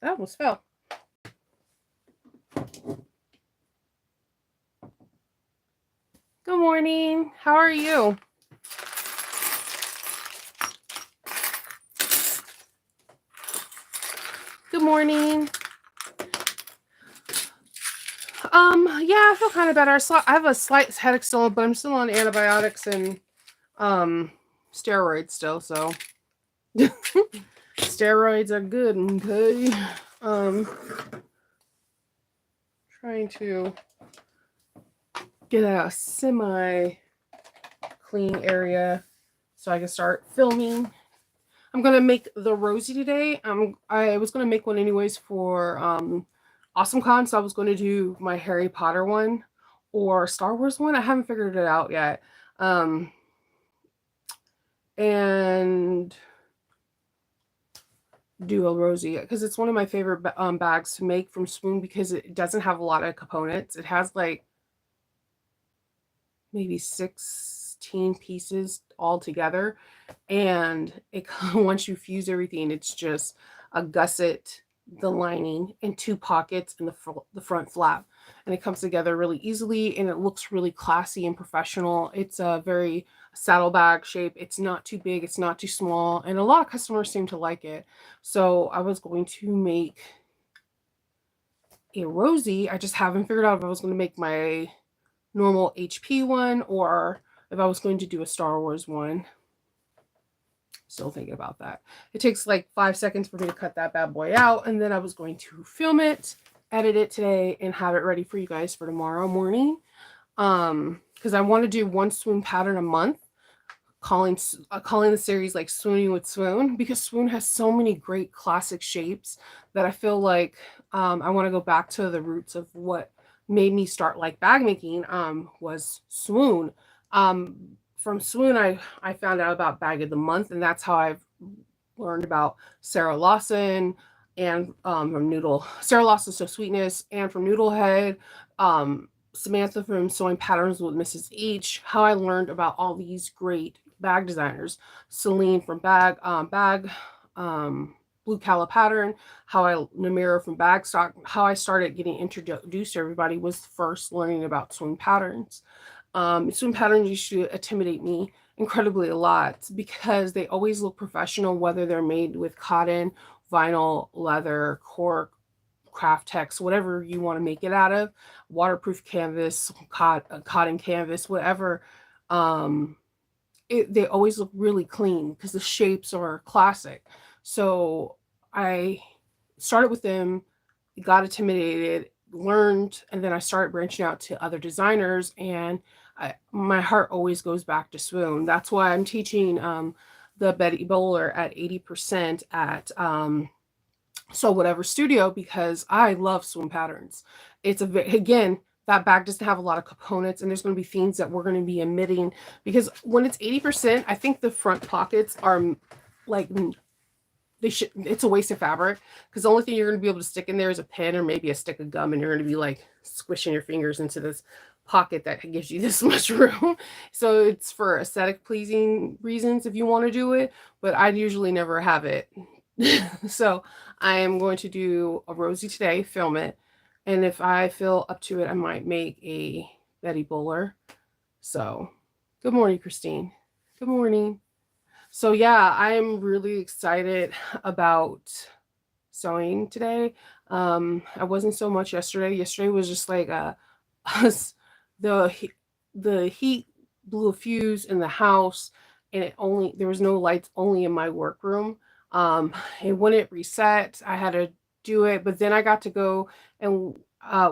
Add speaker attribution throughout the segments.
Speaker 1: I almost fell. Good morning. How are you? Good morning. Yeah, I feel kind of better. I have a slight headache still, but I'm still on antibiotics and steroids still, so steroids are good, okay? Trying to get a semi clean area so I can start filming. I'm gonna make the Rosie today. I was gonna make one anyways for AwesomeCon, so I was gonna do my Harry Potter one or Star Wars one. I haven't figured it out yet. And do a Rosie because it's one of my favorite bags to make from Swoon because it doesn't have a lot of components. It has like maybe 16 pieces all together, and it once you fuse everything, it's just a gusset, the lining, and two pockets and the front flap, and it comes together really easily, and it looks really classy and professional. It's a very saddlebag shape. It's not too big, it's not too small, and a lot of customers seem to like it. So I was going to make a Rosie. I just haven't figured out if I was going to make my normal HP one or if I was going to do a Star Wars one. Still thinking about that. It takes like 5 seconds for me to cut that bad boy out, and then I was going to film it, edit it today, and have it ready for you guys for tomorrow morning. Because I want to do one Swoon pattern a month, calling the series like Swooning with Swoon, because Swoon has so many great classic shapes that I feel like I want to go back to the roots of what made me start like bag making was Swoon. From Swoon, I found out about Bag of the Month, and that's how I've learned about Sarah Lawson and from Sarah Lawson So Sweetness, and from Noodlehead, Samantha from Sewing Patterns with Mrs. H. How I learned about all these great bag designers, Celine from Blue Calla Pattern, Namira from Bagstock. How I started getting introduced to everybody was first learning about Swoon patterns. Swoon patterns used to intimidate me incredibly a lot because they always look professional, whether they're made with cotton, vinyl, leather, cork, craft text, whatever you want to make it out of, waterproof canvas, cotton canvas, whatever. They always look really clean because the shapes are classic. So I started with them, got intimidated, learned, and then I started branching out to other designers, and my heart always goes back to Swoon. That's why I'm teaching the Betty Bowler at 80% at So Whatever Studio, because I love Swoon patterns. It's again, that bag doesn't have a lot of components, and there's going to be things that we're going to be omitting because when it's 80%, I think the front pockets are like it's a waste of fabric because the only thing you're going to be able to stick in there is a pen or maybe a stick of gum, and you're going to be like squishing your fingers into this pocket that gives you this much room. So it's for aesthetic pleasing reasons if you want to do it, but I usually never have it. So I am going to do a Rosie today, film it, and if I feel up to it, I might make a Betty Bowler. So good morning, Christine. Good morning. So yeah, I'm really excited about sewing today. I wasn't so much yesterday. Yesterday was just like the the heat blew a fuse in the house, and there was no lights, only in my workroom. And when it reset, I had to do it, but then I got to go and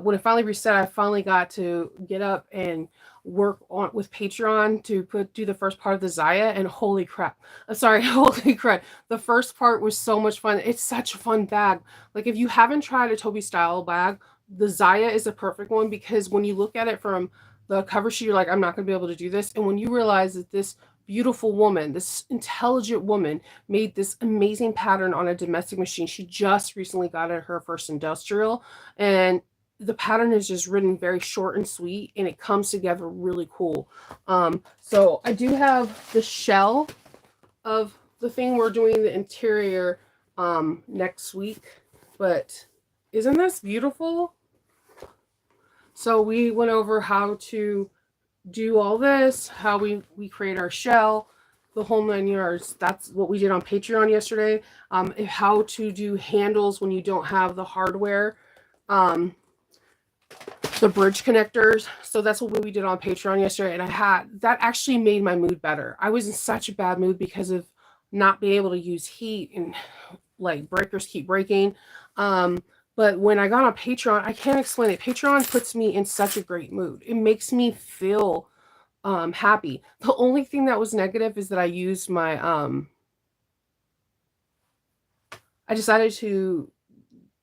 Speaker 1: when it finally reset, I finally got to get up and work on with Patreon to do the first part of the Zaya, and holy crap. Sorry, holy crap. The first part was so much fun. It's such a fun bag. Like if you haven't tried a Toby style bag, the Zaya is a perfect one because when you look at it from the cover sheet, you're like, I'm not going to be able to do this. And when you realize that this beautiful woman, this intelligent woman, made this amazing pattern on a domestic machine. She just recently got her first industrial, and the pattern is just written very short and sweet, and it comes together really cool. So I do have the shell of the thing. We're doing the interior next week, But isn't this beautiful? So we went over how to do all this, how we create our shell, the whole 9 yards. That's what we did on Patreon yesterday. How to do handles when you don't have the hardware, the bridge connectors. So that's what we did on Patreon yesterday, and that actually made my mood better. I was in such a bad mood because of not being able to use heat, and like breakers keep breaking. But when I got on Patreon, I can't explain it. Patreon puts me in such a great mood. It makes me feel happy. The only thing that was negative is that I used my I decided to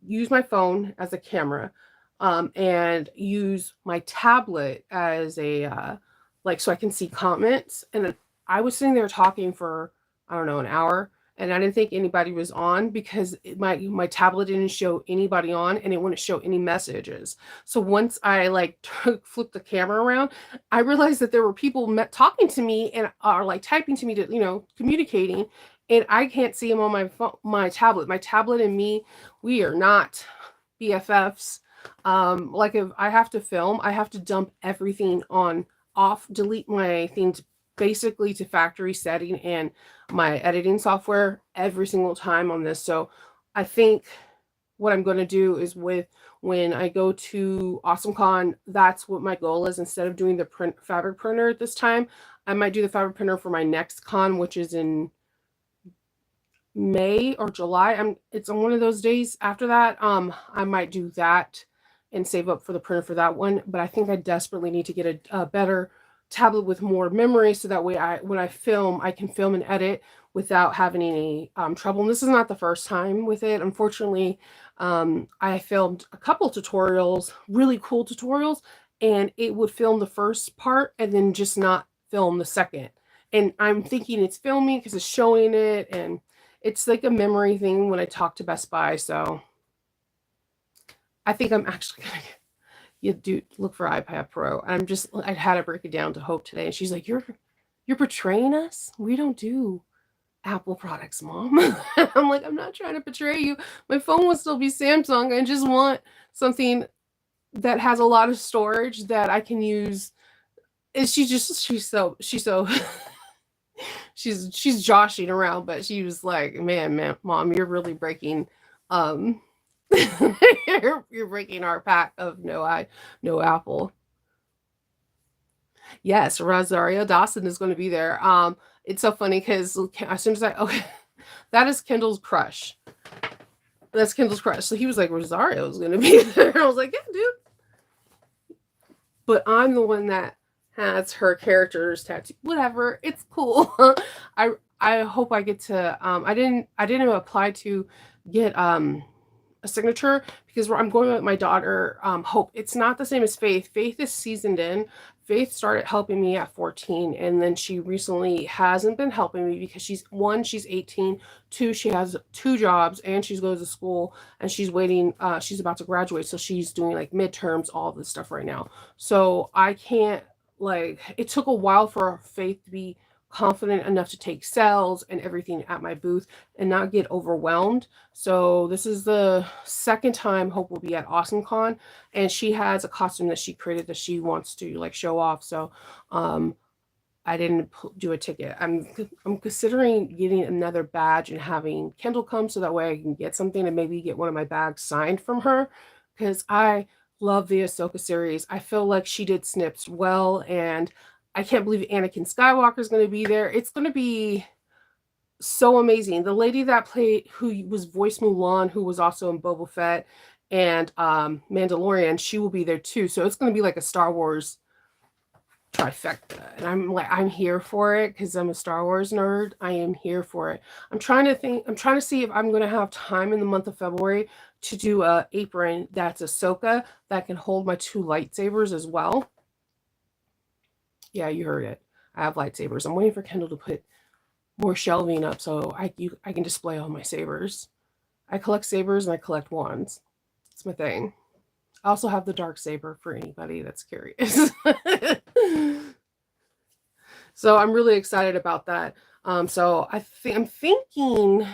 Speaker 1: use my phone as a camera, and use my tablet as a like, so I can see comments. And I was sitting there talking for, I don't know, an hour, and I didn't think anybody was on because my tablet didn't show anybody on, and it wouldn't show any messages. So once I like flipped the camera around, I realized that there were people talking to me and are like typing to me to, communicating, and I can't see them on my phone, my tablet. My tablet and me, we are not BFFs. Like if I have to film, I have to dump everything on off, delete my things basically to factory setting and my editing software every single time on this. So I think what I'm going to do is when I go to AwesomeCon, that's what my goal is. Instead of doing the fabric printer this time, I might do the fabric printer for my next con, which is in May or July. It's on one of those days after that. I might do that and save up for the printer for that one. But I think I desperately need to get a better tablet with more memory, so that way when I film, I can film and edit without having any trouble. And this is not the first time with it. Unfortunately, I filmed a couple tutorials, really cool tutorials, and it would film the first part and then just not film the second. And I'm thinking it's filming because it's showing it, and it's like a memory thing when I talk to Best Buy. So I think I'm actually gonna look for iPad Pro. I had to break it down to Hope today, and she's like, "You're betraying us. We don't do Apple products, Mom." I'm like, "I'm not trying to betray you. My phone will still be Samsung. I just want something that has a lot of storage that I can use." And she's so she's joshing around, but she was like, man, Mom, you're really breaking you're breaking our pack of no Apple. Yes, Rosario Dawson is going to be there. It's so funny because as soon as that is Kendall's crush. That's Kendall's crush. So he was like, Rosario's going to be there. I was like, yeah, dude. But I'm the one that has her characters tattooed. Whatever, it's cool. I hope I get to. I didn't apply to get a signature because I'm going with my daughter, Hope. It's not the same as Faith. Faith is seasoned in. Faith started helping me at 14, and then she recently hasn't been helping me because she's 18, 2, she has 2 jobs, and she goes to school, and she's waiting. She's about to graduate, so she's doing like midterms, all this stuff right now. So I can't, like, it took a while for Faith to be confident enough to take sales and everything at my booth and not get overwhelmed. So this is the second time Hope will be at AwesomeCon, and she has a costume that she created that she wants to like show off. So I didn't do a ticket. I'm considering getting another badge and having Kendall come so that way I can get something and maybe get one of my bags signed from her, because I love the Ahsoka series. I feel like she did Snips well, and I can't believe Anakin Skywalker is going to be there. It's going to be so amazing. The lady that who was voiced Mulan, who was also in Boba Fett and Mandalorian, she will be there too. So it's going to be like a Star Wars trifecta, and I'm here for it because I'm a Star Wars nerd. I am here for it. I'm trying to see if I'm going to have time in the month of February to do a apron that's Ahsoka that can hold my 2 lightsabers as well. Yeah, you heard it. I have lightsabers. I'm waiting for Kendall to put more shelving up so I can display all my sabers. I collect sabers and I collect wands. It's my thing. I also have the dark saber for anybody that's curious. So I'm really excited about that. So I'm thinking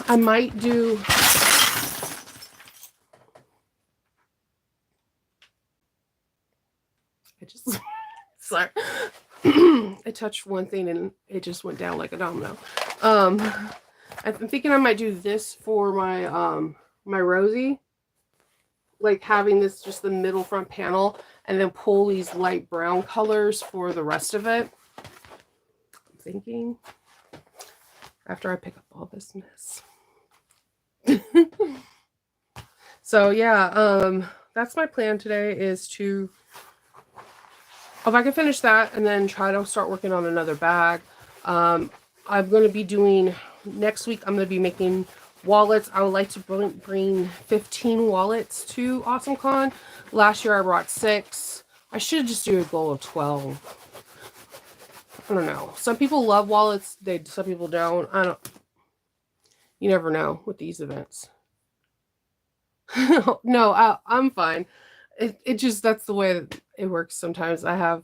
Speaker 1: I might do. I just sorry. I touched one thing and it just went down like a domino. Um, I'm thinking I might do this for my Rosie, like having this just the middle front panel, and then pull these light brown colors for the rest of it. I'm thinking after I pick up all this mess. So yeah, that's my plan today, is to, if I can finish that and then try to start working on another bag. I'm going to be doing, next week I'm going to be making wallets. I would like to bring 15 wallets to AwesomeCon. Last year I brought 6. I should just do a goal of 12. I don't know. Some people love wallets. Some people don't. You never know with these events. No, I'm fine. It just, that's the way it works sometimes. I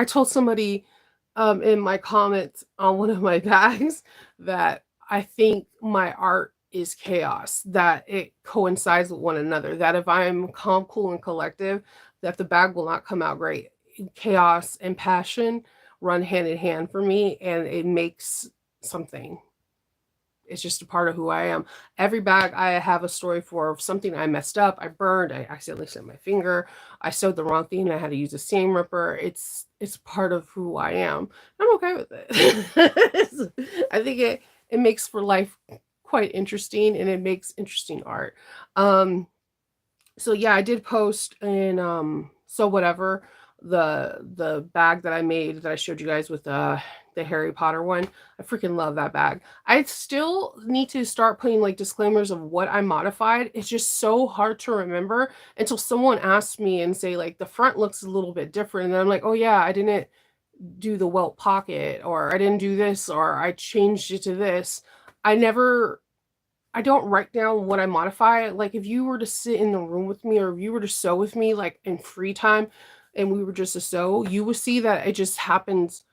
Speaker 1: told somebody in my comments on one of my bags that I think my art is chaos, that it coincides with one another, that if I'm calm, cool, and collective, that the bag will not come out great. Chaos and passion run hand in hand for me, and it makes something. It's just a part of who I am. Every bag I have a story for something I messed up, I burned, I accidentally slit my finger, I sewed the wrong thing, I had to use a seam ripper. It's part of who I am. I'm okay with it. I think it makes for life quite interesting, and it makes interesting art. So yeah, I did post in so whatever, the bag that I made that I showed you guys with the Harry Potter one. I freaking love that bag. I still need to start putting like disclaimers of what I modified. It's just so hard to remember until someone asks me and say like the front looks a little bit different, and I'm like, oh yeah, I didn't do the welt pocket, or I didn't do this, or I changed it to this. I don't write down what I modify. Like if you were to sit in the room with me, or if you were to sew with me like in free time and we were just to sew, you would see that it just happens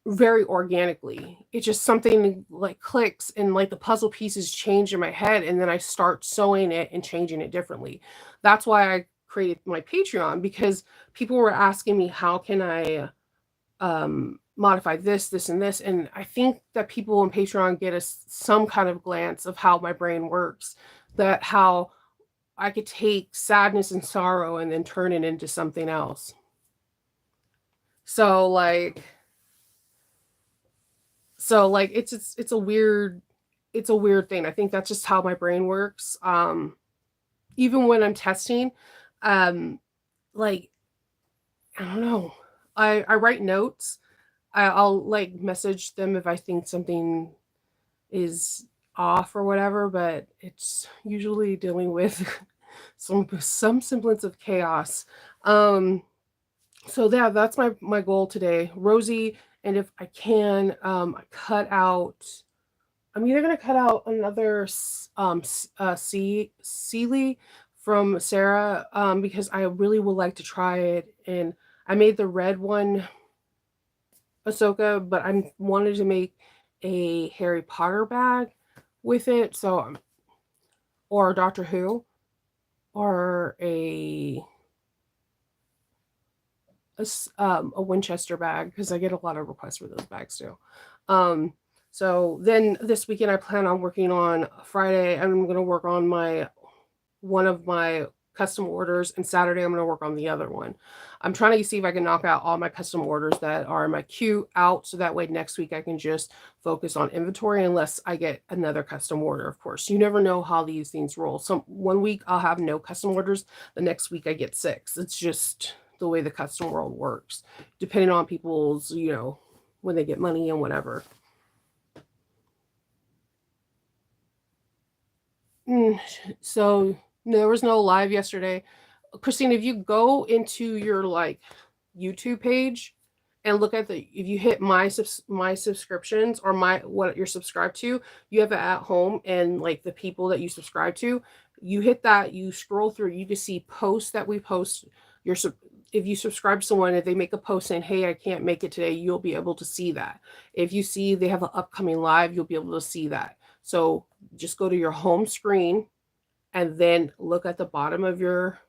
Speaker 1: very organically. It's just something like clicks, and like the puzzle pieces change in my head, and then I start sewing it and changing it differently. That's why I created my Patreon, because people were asking me how can I modify this and this, and I think that people on Patreon get some kind of glance of how my brain works, that how I could take sadness and sorrow and then turn it into something else. So like it's a weird, thing. I think that's just how my brain works. Even when I'm testing, um like I don't know, I write notes. I'll like message them if I think something is off or whatever, but it's usually dealing with some semblance of chaos. Um, so yeah, that's my goal today, Rosie. And if I can, cut out. I'm either gonna cut out another Sealy from Sarah, because I really would like to try it. And I made the red one Ahsoka, but I wanted to make a Harry Potter bag with it. So, or Doctor Who, or a Winchester bag, because I get a lot of requests for those bags too. Um, so then this weekend I plan on working on Friday. I'm going to work on one of my custom orders, and Saturday I'm going to work on the other one. I'm trying to see if I can knock out all my custom orders that are in my queue out, so that way next week I can just focus on inventory, unless I get another custom order. Of course, you never know how these things roll. So one week I'll have no custom orders, the next week I get 6. It's just the way the custom world works, depending on people's, when they get money and whatever. So there was no live yesterday. Christine, if you go into your like YouTube page and look at if you hit my subscriptions, or what you're subscribed to, you have it at home, and like the people that you subscribe to, you hit that, you scroll through, you can see posts that we post. If you subscribe to someone, if they make a post saying, hey, I can't make it today, you'll be able to see that. If you see they have an upcoming live, you'll be able to see that. So just go to your home screen and then look at the bottom of your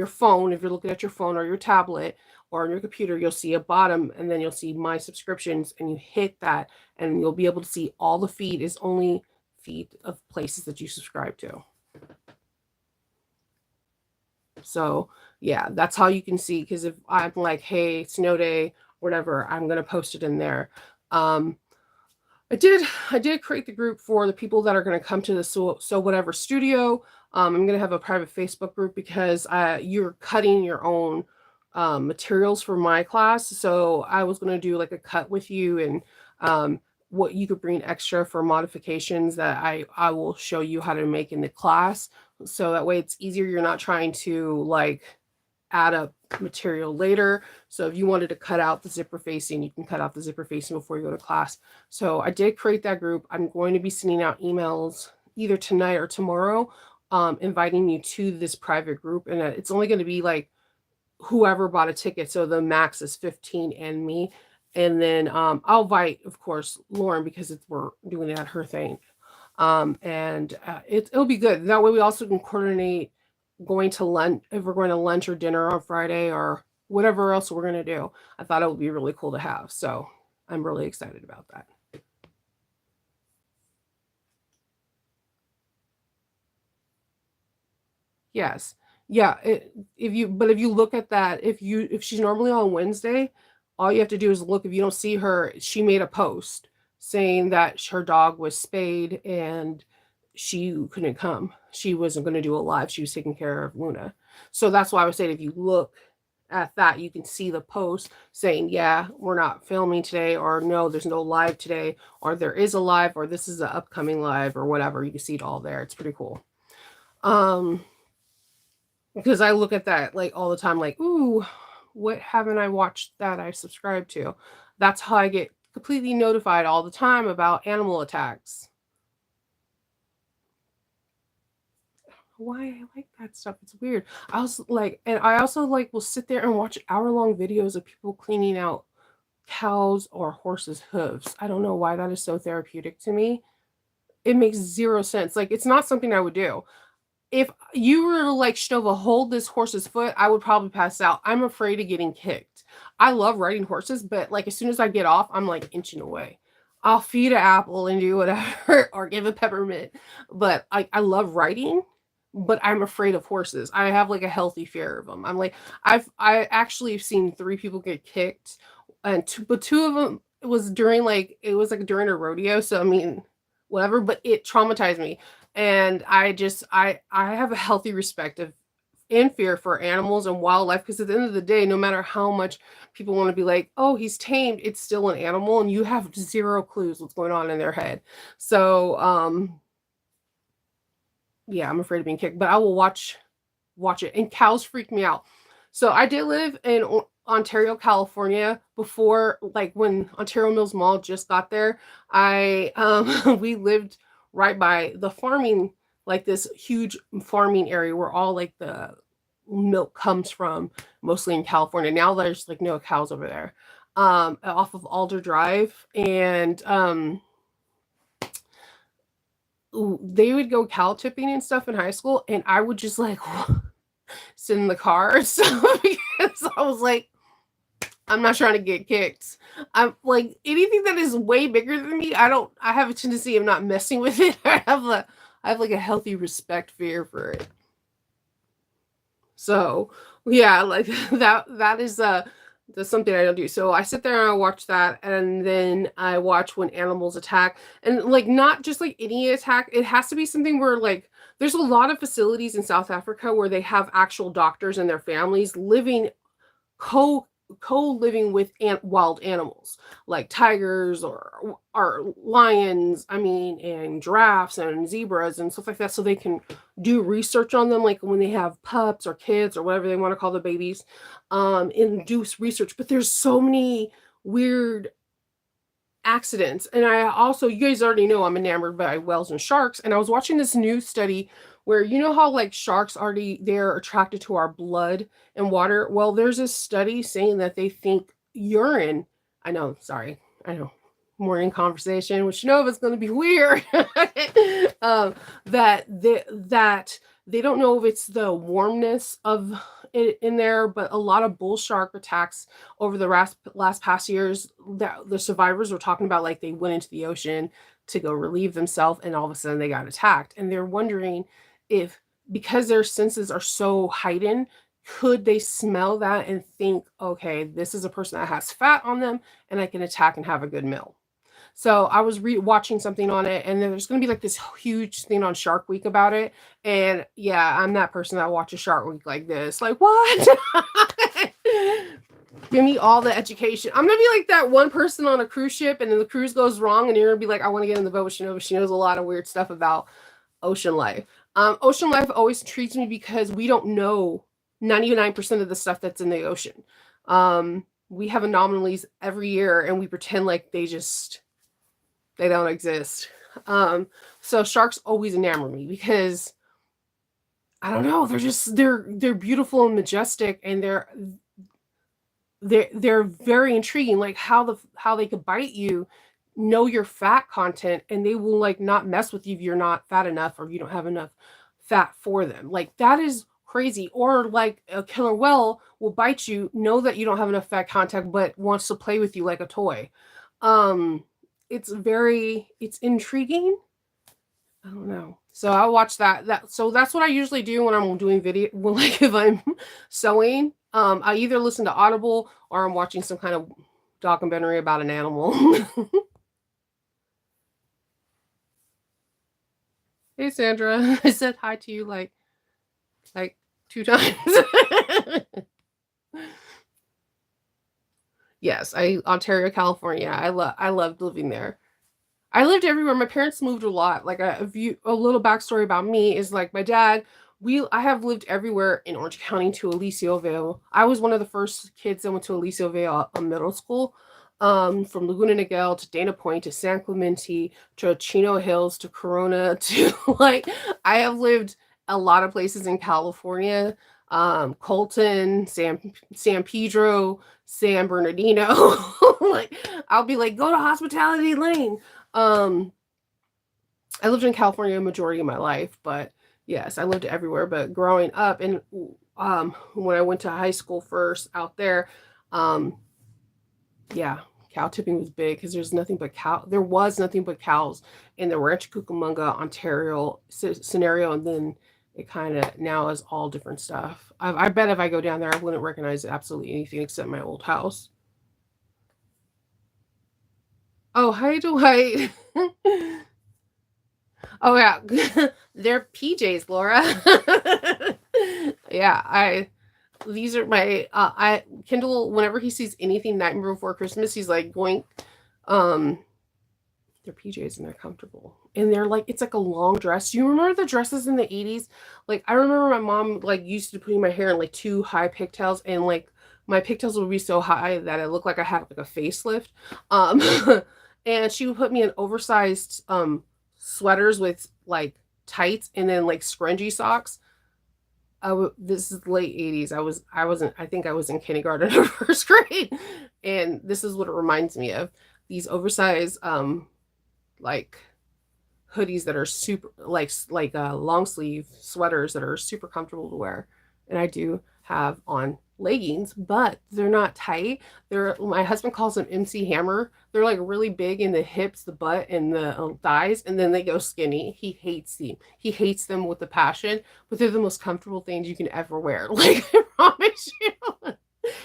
Speaker 1: phone. If you're looking at your phone or your tablet or on your computer, you'll see a bottom, and then you'll see my subscriptions, and you hit that, and you'll be able to see all the feed is only feed of places that you subscribe to. So yeah, that's how you can see. Because if I'm like, hey, snow day, whatever, I'm gonna post it in there. Um, I did create the group for the people that are going to come to the so whatever studio. I'm going to have a private Facebook group because you're cutting your own materials for my class. So I was going to do like a cut with you, and what you could bring extra for modifications that I will show you how to make in the class. So that way it's easier. You're not trying to like add up material later. So if you wanted to cut out the zipper facing, you can cut out the zipper facing before you go to class. So I did create that group. I'm going to be sending out emails either tonight or tomorrow, inviting you to this private group. And it's only going to be like whoever bought a ticket. So the max is 15 and me. And then I'll invite, of course, Lauren, because we're doing it at her thing. And it'll be good. That way we also can coordinate going to lunch, if we're going to lunch or dinner on Friday or whatever else we're going to do. I thought it would be really cool to have. So I'm really excited about that. Yes. Yeah. If you look at that, if she's normally on Wednesday, all you have to do is look. If you don't see her, she made a post saying that her dog was spayed and she couldn't come. She wasn't going to do a live. She was taking care of Luna. So that's why I was saying, if you look at that, you can see the post saying, yeah, we're not filming today, or no, there's no live today, or there is a live, or this is an upcoming live, or whatever. You can see it all there. It's pretty cool. Because I look at that like all the time, like, ooh, what haven't I watched that I subscribe to? That's how I get completely notified all the time about animal attacks. Why I like that stuff. It's weird. I also like will sit there and watch hour-long videos of people cleaning out cows or horses' hooves. I don't know why that is so therapeutic to me. It makes zero sense. Like, it's not something I would do. If you were to like, Shnova, hold this horse's foot, I would probably pass out. I'm afraid of getting kicked. I love riding horses, but like as soon as I get off, I'm like inching away. I'll feed an apple and do whatever or give a peppermint. But I love riding, but I'm afraid of horses. I have like a healthy fear of them. I'm like, I actually have seen 3 people get kicked, and two of them it was like during a rodeo. So I mean, whatever, but it traumatized me. And I have a healthy respect of and fear for animals and wildlife, because at the end of the day, no matter how much people want to be like, oh, he's tamed, it's still an animal, and you have zero clues what's going on in their head. So yeah, I'm afraid of being kicked, but I will watch it. And cows freak me out. So I did live in Ontario, California before, like when Ontario Mills Mall just got there. I we lived right by the farming, like this huge farming area where all like the milk comes from, mostly in California. Now there's like no cows over there. Off of Alder Drive, and they would go cow tipping and stuff in high school, and I would just like sit in the car. So because I was like, I'm not trying to get kicked. I'm like, anything that is way bigger than me, I have a tendency of not messing with it. I have like a healthy respect fear for it. So yeah, like that is that's something I don't do. So I sit there and I watch that, and then I watch when animals attack, and like not just like any attack. It has to be something where like there's a lot of facilities in South Africa where they have actual doctors and their families living co co-living with wild animals like tigers or lions, I mean, and giraffes and zebras and stuff like that, so they can do research on them, like when they have pups or kids or whatever they want to call the babies, and do research. But there's so many weird accidents. And I also, you guys already know I'm enamored by whales and sharks. And I was watching this new study where, you know how like sharks already, they're attracted to our blood and water. Well, there's a study saying that they think urine, I know, sorry, I know. morning conversation, which you know is going to be weird. That they don't know if it's the warmness of it in there, but a lot of bull shark attacks over the last past years, that the survivors were talking about, like they went into the ocean to go relieve themselves, and all of a sudden they got attacked, and they're wondering if, because their senses are so heightened, could they smell that and think, okay, this is a person that has fat on them and I can attack and have a good meal. So I was watching something on it, and then there's going to be like this huge thing on Shark Week about it. And yeah, I'm that person that watches Shark Week like this. Like, what? Give me all the education. I'm going to be like that one person on a cruise ship, and then the cruise goes wrong, and you're going to be like, I want to get in the boat with Shinova. She knows a lot of weird stuff about ocean life. Ocean life always intrigues me because we don't know 99% of the stuff that's in the ocean. We have anomalies every year, and we pretend like they don't exist. So sharks always enamor me because I don't know, they're beautiful and majestic, and they're very intriguing. Like how they could bite you, know your fat content, and they will like not mess with you if you're not fat enough or you don't have enough fat for them. Like that is crazy. Or like a killer whale will bite you, know that you don't have enough fat content, but wants to play with you like a toy. Um, it's intriguing. I don't know. So I watch that. So that's what I usually do when I'm doing video. Well, like if I'm sewing, I either listen to Audible or I'm watching some kind of documentary about an animal. Hey Sandra, I said hi to you like 2 times. Yes, Ontario, California. I loved living there. I lived everywhere. My parents moved a lot. Like a little backstory about me is like my dad. I have lived everywhere in Orange County to Alicioville. I was one of the first kids that went to Alicioville middle school. From Laguna Niguel to Dana Point to San Clemente to Chino Hills to Corona to like I have lived a lot of places in California. Colton, San Pedro, San Bernardino. Like I'll be like, go to Hospitality Lane. Um, I lived in California a majority of my life, but yes, I lived everywhere. But growing up and when I went to high school first out there, um, yeah, cow tipping was big because there was nothing but cows in the Rancho Cucamonga, Ontario scenario, and then it kind of now is all different stuff. I bet if I go down there, I wouldn't recognize absolutely anything except my old house. Oh, hi, Dwight. Oh yeah, they're PJs, Laura. Yeah, I these are my I Kindle. Whenever he sees anything Nightmare Before Christmas, he's like going. Um, they're PJs and they're comfortable, and they're like it's like a long dress. Do you remember the dresses in the 80s? Like I remember my mom like used to putting my hair in like two high pigtails, and like my pigtails would be so high that it looked like I had like a facelift. Um, and she would put me in oversized sweaters with like tights and then like scrungy socks. This is late 80s. I think I was in kindergarten or first grade. And this is what it reminds me of. These oversized like hoodies that are super like long sleeve sweaters that are super comfortable to wear. And I do have on leggings, but they're not tight. My husband calls them MC Hammer. They're like really big in the hips, the butt, and the thighs, and then they go skinny. He hates them. He hates them with a passion, but they're the most comfortable things you can ever wear. Like I promise you.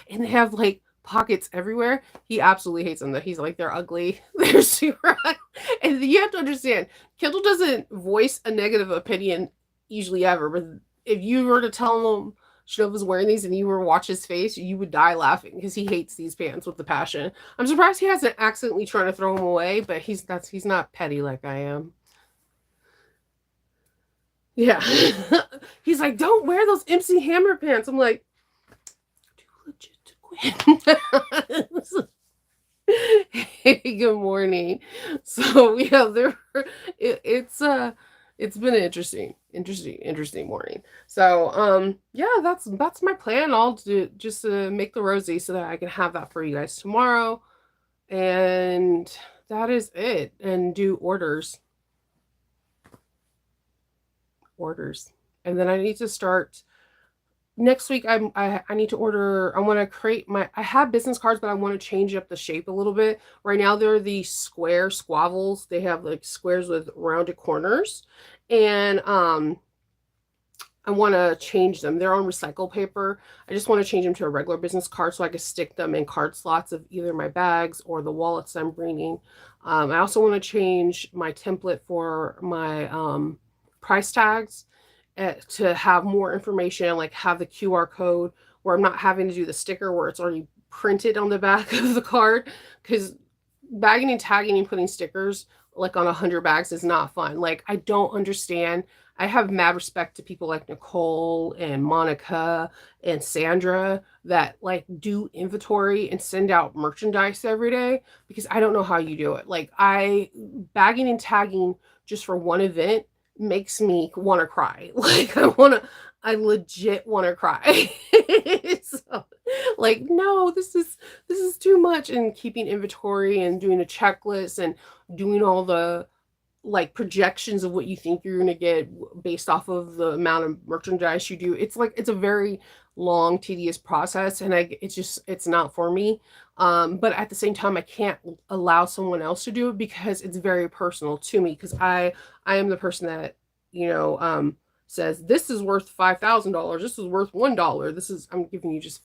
Speaker 1: And they have like pockets everywhere. He absolutely hates them. That he's like they're ugly. They're super ugly. And you have to understand, Kendall doesn't voice a negative opinion usually ever, but if you were to tell him Shinob was wearing these and you were to watch his face, you would die laughing because he hates these pants with the passion. I'm surprised he hasn't accidentally trying to throw them away, but he's not petty like I am. Yeah. He's like, don't wear those MC Hammer pants. I'm like, too legit to quit. Hey, good morning. So yeah, it's been an interesting morning. So yeah, that's my plan. I'll do just to make the rosy so that I can have that for you guys tomorrow. And that is it. And do orders. And then I need to start next week. I need to order. I want to create my. I have business cards, but I want to change up the shape a little bit. Right now they're the square squabbles. They have like squares with rounded corners, and I want to change them. They're on recycle paper. I just want to change them to a regular business card so I can stick them in card slots of either my bags or the wallets I'm bringing. I also want to change my template for my price tags to have more information, like have the QR code where I'm not having to do the sticker where it's already printed on the back of the card, because bagging and tagging and putting stickers like on 100 bags is not fun. Like, I don't understand. I have mad respect to people like Nicole and Monica and Sandra that like do inventory and send out merchandise every day, because I don't know how you do it. Like, I bagging and tagging just for one event makes me want to cry. Like, I legit want to cry. So, like, no, this is too much. And keeping inventory and doing a checklist and doing all the like projections of what you think you're going to get based off of the amount of merchandise you do. It's like, it's a very long, tedious process, and it's not for me. But at the same time, I can't allow someone else to do it because it's very personal to me, because I am the person that, says this is worth $5,000, this is worth $1, I'm giving you just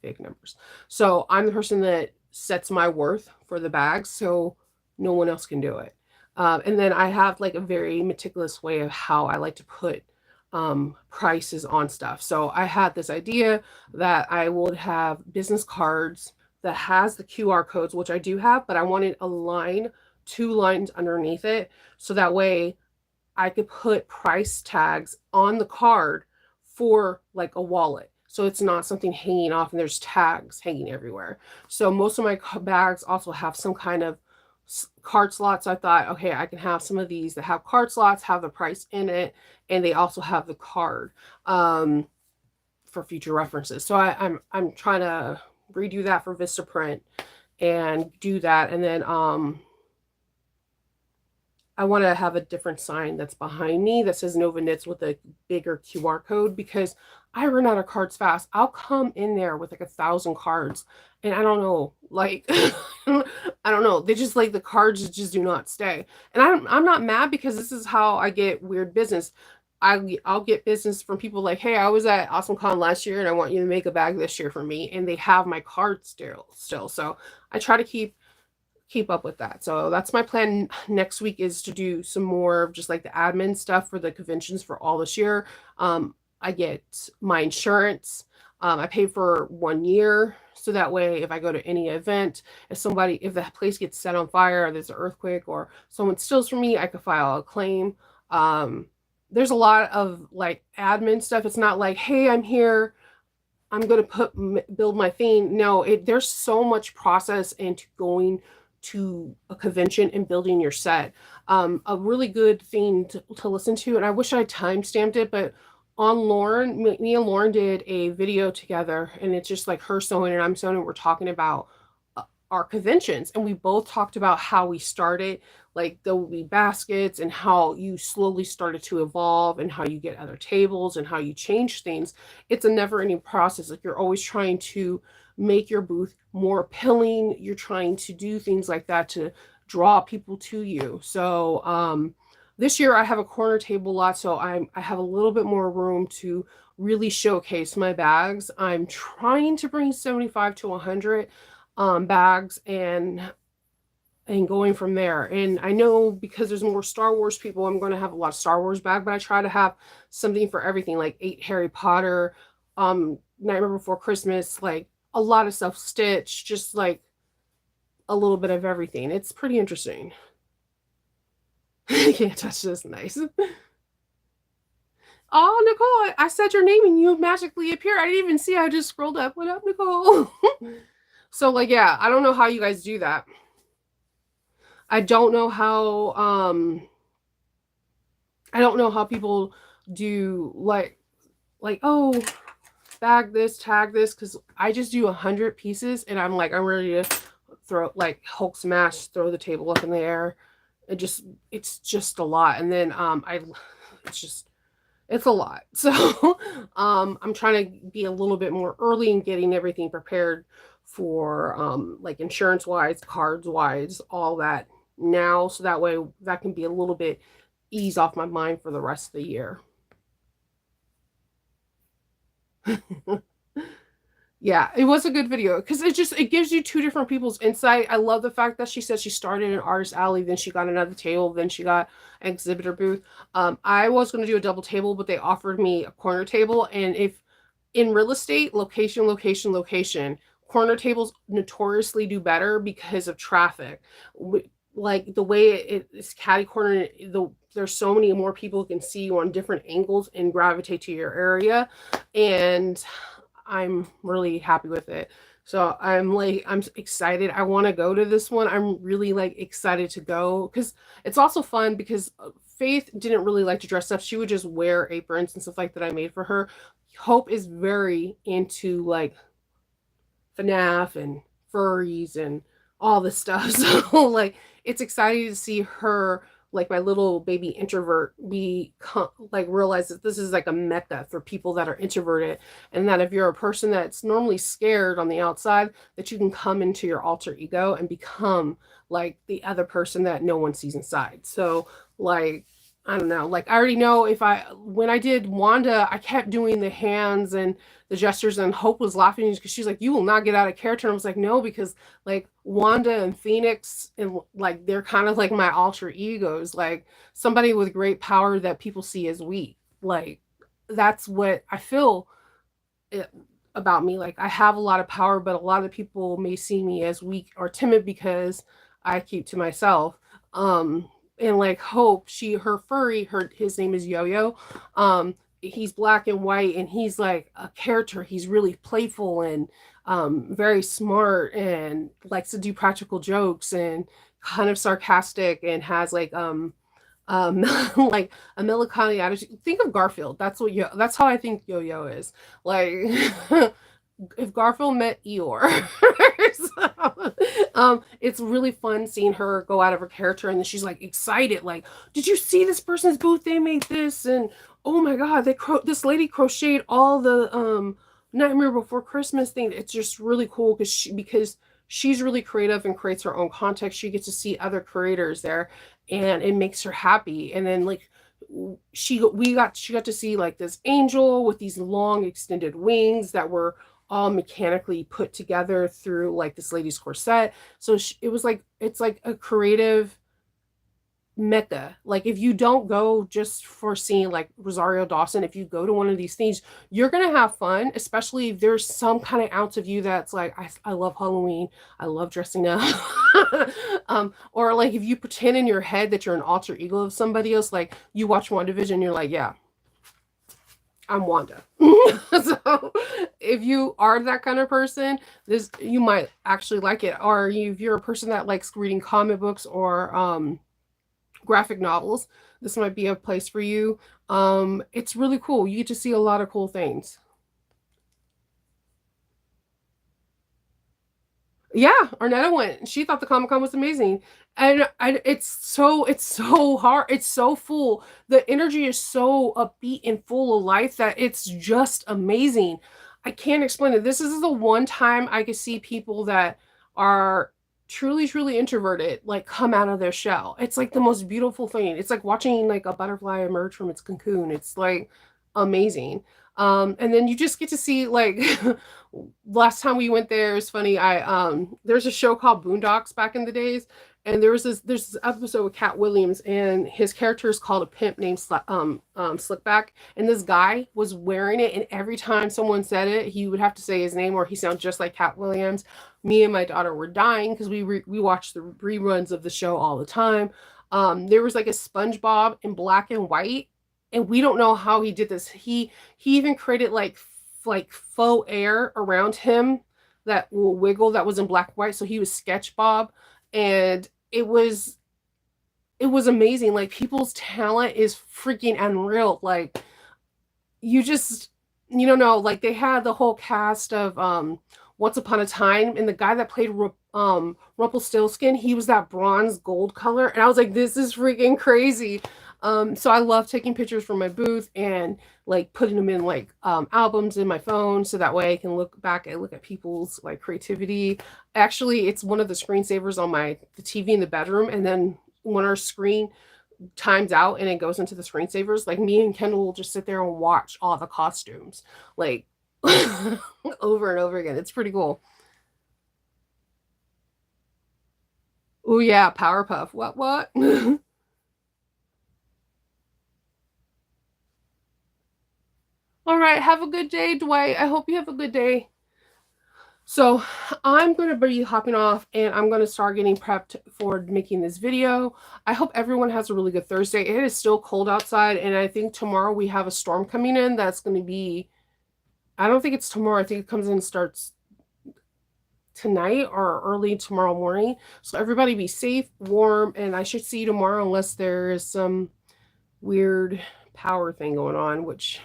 Speaker 1: fake numbers. So I'm the person that sets my worth for the bags, so no one else can do it. And then I have like a very meticulous way of how I like to put prices on stuff. So I had this idea that I would have business cards that has the QR codes, which I do have, but I wanted a line, 2 lines underneath it, so that way I could put price tags on the card for like a wallet. So it's not something hanging off and there's tags hanging everywhere. So most of my bags also have some kind of card slots. I thought, okay, I can have some of these that have card slots, have the price in it, and they also have the card for future references. So I'm trying to redo that for Vistaprint and do that. And then I want to have a different sign that's behind me that says Nova Knits with a bigger QR code, because I run out of cards fast. I'll come in there with like 1,000 cards, and I don't know, like, I don't know. They just like, the cards just do not stay. And I'm not mad, because this is how I get weird business. I'll get business from people like, hey, I was at AwesomeCon last year and I want you to make a bag this year for me. And they have my card still. So I try to keep up with that. So that's my plan next week, is to do some more of just like the admin stuff for the conventions for all this year. I get my insurance. I pay for 1 year, so that way if I go to any event, if the place gets set on fire, or there's an earthquake, or someone steals from me, I could file a claim. There's a lot of like admin stuff. It's not like, hey, I'm here, I'm going to build my thing. No, there's so much process into going to a convention and building your set. A really good thing to listen to, and I wish I time stamped it, but on Lauren, me and Lauren did a video together, and it's just like her sewing and I'm sewing, and we're talking about our conventions, and we both talked about how we started. Like, there will be baskets, and how you slowly started to evolve, and how you get other tables, and how you change things. It's a never ending process. Like, you're always trying to make your booth more appealing. You're trying to do things like that to draw people to you. So this year I have a corner table lot, so I have a little bit more room to really showcase my bags. I'm trying to bring 75 to 100 bags, and going from there. And I know, because there's more Star Wars people, I'm going to have a lot of Star Wars bag, but I try to have something for everything, like 8 Harry Potter, Nightmare Before Christmas, like a lot of stuff, Stitch, just like a little bit of everything. It's pretty interesting. You can't touch this. Nice. Oh, Nicole, I said your name and you magically appear. I didn't even see. I just scrolled up. What up, Nicole? So, like, yeah, I don't know how you guys do that. I don't know how people do like, oh, bag this, tag this, because I just do 100 pieces and I'm like, I'm ready to throw like Hulk smash, throw the table up in the air. It's just a lot. And then it's just it's a lot. So I'm trying to be a little bit more early in getting everything prepared for like insurance wise, cards wise, all that now, so that way that can be a little bit ease off my mind for the rest of the year. Yeah, it was a good video because it gives you two different people's insight. I love the fact that she said she started in Artist Alley, then she got another table, then she got an exhibitor booth. I was going to do a double table, but they offered me a corner table, and if in real estate, location, location, location, corner tables notoriously do better because of traffic. Like the way it's catty corner, there's so many more people who can see you on different angles and gravitate to your area, and I'm really happy with it. So I'm excited. I want to go to this one. I'm really like excited to go because it's also fun because Faith didn't really like to dress up. She would just wear aprons and stuff like that I made for her. Hope is very into like FNAF and furries and all this stuff. So like it's exciting to see her, like my little baby introvert, be like realize that this is like a mecca for people that are introverted, and that if you're a person that's normally scared on the outside, that you can come into your alter ego and become like the other person that no one sees inside. So like I don't know. Like I already know if I when I did Wanda, I kept doing the hands and the gestures, and Hope was laughing because she's like, "You will not get out of character." And I was like, "No," because like Wanda and Phoenix and like they're kind of like my alter egos, like somebody with great power that people see as weak. Like that's what I feel it, about me. Like I have a lot of power, but a lot of people may see me as weak or timid because I keep to myself. And like Hope, her furry, his name is Yo-Yo. He's black and white, and he's like a character. He's really playful and very smart, and likes to do practical jokes and kind of sarcastic, and has like a melancholy attitude. Think of Garfield. That's how I think Yo-Yo is. Like if Garfield met Eeyore. So, it's really fun seeing her go out of her character, and then she's like excited, like, "Did you see this person's booth? They made this, and oh my god, this lady crocheted all the Nightmare Before Christmas thing." It's just really cool because she's really creative and creates her own context. She gets to see other creators there, and it makes her happy. And then like she got to see like this angel with these long extended wings that were all mechanically put together through like this lady's corset. So it was like it's like a creative mecca. Like if you don't go just for seeing like Rosario Dawson, if you go to one of these things, you're gonna have fun, especially if there's some kind of ounce of you that's like, I love Halloween, I love dressing up. Or like if you pretend in your head that you're an alter ego of somebody else, like you watch WandaVision, you're like, yeah, I'm Wanda. So if you are that kind of person, this you might actually like it. Or if you're a person that likes reading comic books or graphic novels, this might be a place for you. It's really cool. You get to see a lot of cool things. Yeah, Arnetta went. She thought the Comic Con was amazing, and it's so hard. It's so full. The energy is so upbeat and full of life that it's just amazing. I can't explain it. This is the one time I could see people that are truly, truly introverted like come out of their shell. It's like the most beautiful thing. It's like watching like a butterfly emerge from its cocoon. It's like amazing. And then you just get to see like last time we went there is funny. I there's a show called Boondocks back in the days, and there's this episode with Cat Williams, and his character is called a pimp named Slickback, and this guy was wearing it, and every time someone said it, he would have to say his name or he sounded just like Cat Williams. Me and my daughter were dying because we watched the reruns of the show all the time. There was like a SpongeBob in black and white, and we don't know how he did this. He even created like faux air around him that will wiggle, that was in black and white. So he was Sketch Bob, and it was amazing. Like people's talent is freaking unreal. Like you just you don't know. Like they had the whole cast of Once Upon a Time, and the guy that played Rumpelstiltskin, he was that bronze gold color, and I was like, this is freaking crazy. So I love taking pictures from my booth and like putting them in like albums in my phone, so that way I can look back and look at people's like creativity. Actually, it's one of the screensavers on the TV in the bedroom, and then when our screen times out and it goes into the screensavers, like me and Kendall will just sit there and watch all the costumes, like over and over again. It's pretty cool. Oh yeah, Powerpuff. What? All right, have a good day, Dwight. I hope you have a good day. So I'm going to be hopping off and I'm going to start getting prepped for making this video. I hope everyone has a really good Thursday. It is still cold outside, and I think tomorrow we have a storm coming in that's going to be, I don't think it's tomorrow. I think it comes in and starts tonight or early tomorrow morning. So everybody be safe, warm, and I should see you tomorrow unless there is some weird power thing going on, which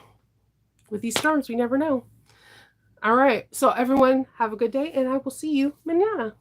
Speaker 1: with these storms, we never know. All right. So everyone have a good day, and I will see you mañana.